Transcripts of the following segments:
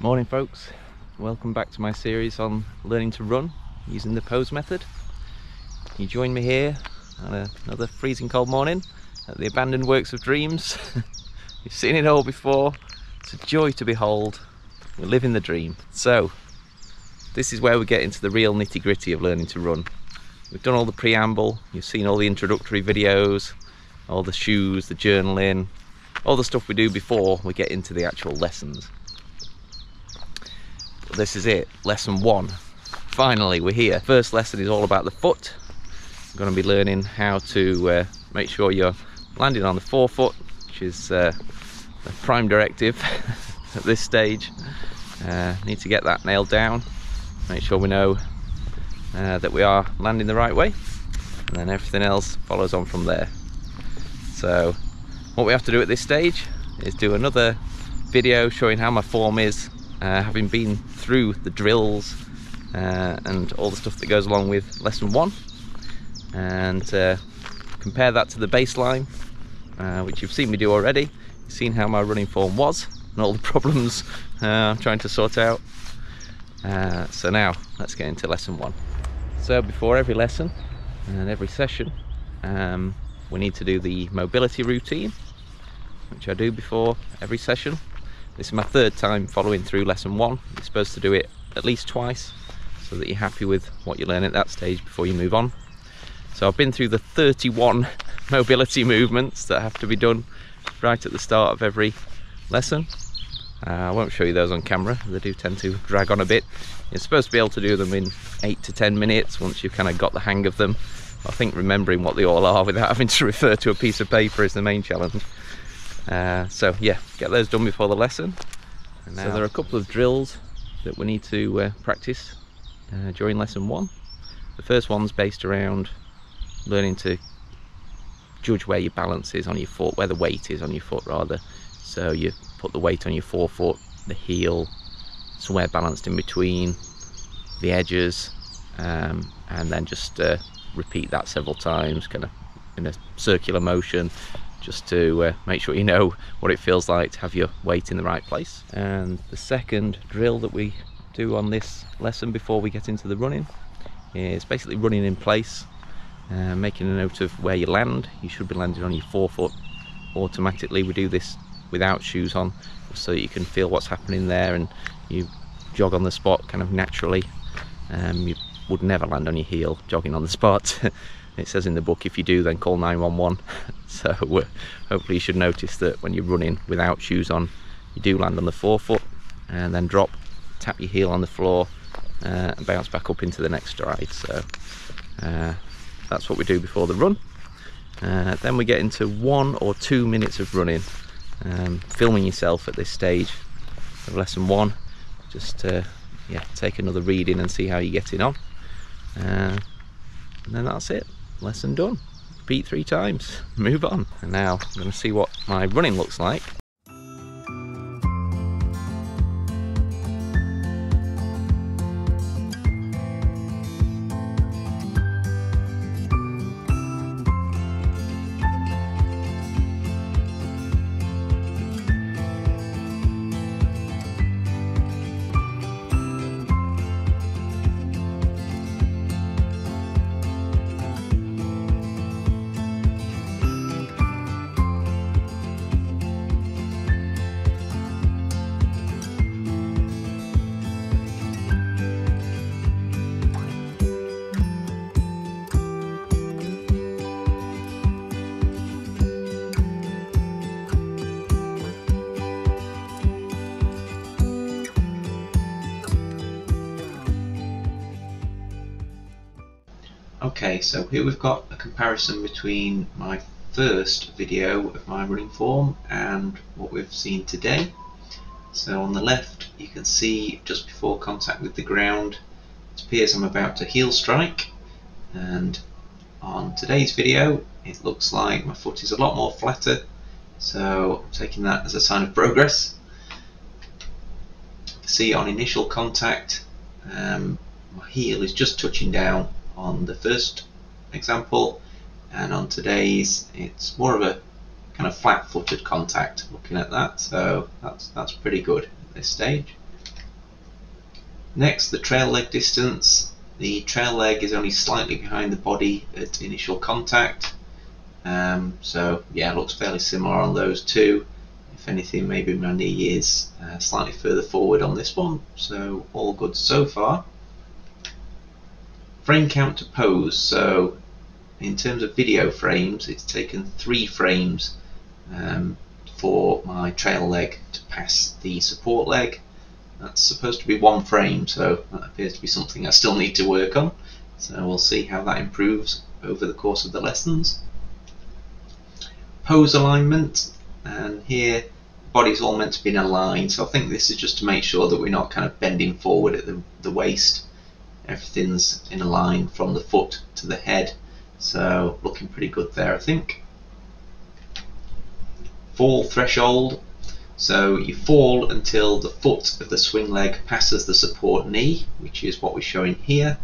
Morning folks, welcome back to my series on learning to run using the pose method. You join me here on another freezing cold morning at the abandoned works of dreams. You've seen it all before, it's a joy to behold, we're living the dream. So this is where we get into the real nitty-gritty of learning to run. We've done all the preamble, you've seen all the introductory videos, all the shoes, the journaling, all the stuff we do before we get into the actual lessons. This is it, lesson 1. Finally, we're here. First lesson is all about the foot. We're going to be learning how to make sure you're landing on the forefoot, which is the prime directive at this stage. Need to get that nailed down, make sure we know that we are landing the right way, and then everything else follows on from there. So what we have to do at this stage is do another video showing how my form is, having been through the drills and all the stuff that goes along with lesson 1, and compare that to the baseline, which you've seen me do already. You've seen how my running form was and all the problems I'm trying to sort out. So now let's get into lesson 1. So before every lesson and every session, we need to do the mobility routine, which I do before every session. This is my 3rd time following through lesson 1. You're supposed to do it at least twice so that you're happy with what you learn at that stage before you move on. So I've been through the 31 mobility movements that have to be done right at the start of every lesson. I won't show you those on camera, they do tend to drag on a bit. You're supposed to be able to do them in 8 to 10 minutes once you've kind of got the hang of them. I think remembering what they all are without having to refer to a piece of paper is the main challenge. So yeah, get those done before the lesson. So there are a couple of drills that we need to practice during lesson 1. The first one's based around learning to judge where your balance is on your foot, where the weight is on your foot rather. So you put the weight on your forefoot, the heel, somewhere balanced in between the edges, and then just repeat that several times, kind of in a circular motion, just to make sure you know what it feels like to have your weight in the right place. And the second drill that we do on this lesson before we get into the running is basically running in place, making a note of where you land. You should be landing on your forefoot automatically. We do this without shoes on so that you can feel what's happening there and you jog on the spot kind of naturally. You would never land on your heel jogging on the spot. It says in the book, if you do, then call 911. So hopefully you should notice that when you're running without shoes on, you do land on the forefoot and then drop, tap your heel on the floor, and bounce back up into the next stride. So that's what we do before the run. Then we get into 1 or 2 minutes of running, filming yourself at this stage of lesson 1, just yeah, take another reading and see how you're getting on, and then that's it, lesson done. Repeat 3 times, move on. And now I'm going to see what my running looks like. Okay, so here we've got a comparison between my first video of my running form and what we've seen today. So on the left you can see just before contact with the ground it appears I'm about to heel strike, and on today's video it looks like my foot is a lot more flatter, so I'm taking that as a sign of progress. You can see on initial contact my heel is just touching down on the first example, and on today's it's more of a kind of flat-footed contact looking at that, so that's pretty good at this stage. Next, the trail leg distance. The trail leg is only slightly behind the body at initial contact. So yeah, it looks fairly similar on those two. If anything, maybe my knee is slightly further forward on this one, so all good so far. Frame count to pose. So in terms of video frames, it's taken 3 frames for my trail leg to pass the support leg. That's supposed to be 1 frame, so that appears to be something I still need to work on. So we'll see how that improves over the course of the lessons. Pose alignment, and here the body's all meant to be in a line, so I think this is just to make sure that we're not kind of bending forward at the waist. Everything's in a line from the foot to the head, so looking pretty good there, I think. Fall threshold. So you fall until the foot of the swing leg passes the support knee, which is what we're showing here.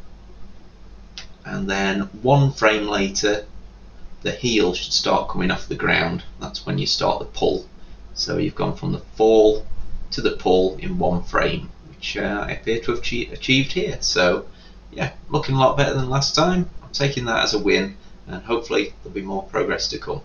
And then 1 frame later, the heel should start coming off the ground. That's when you start the pull. So you've gone from the fall to the pull in 1 frame, which I appear to have achieved here. So yeah, looking a lot better than last time. I'm taking that as a win, and hopefully there'll be more progress to come.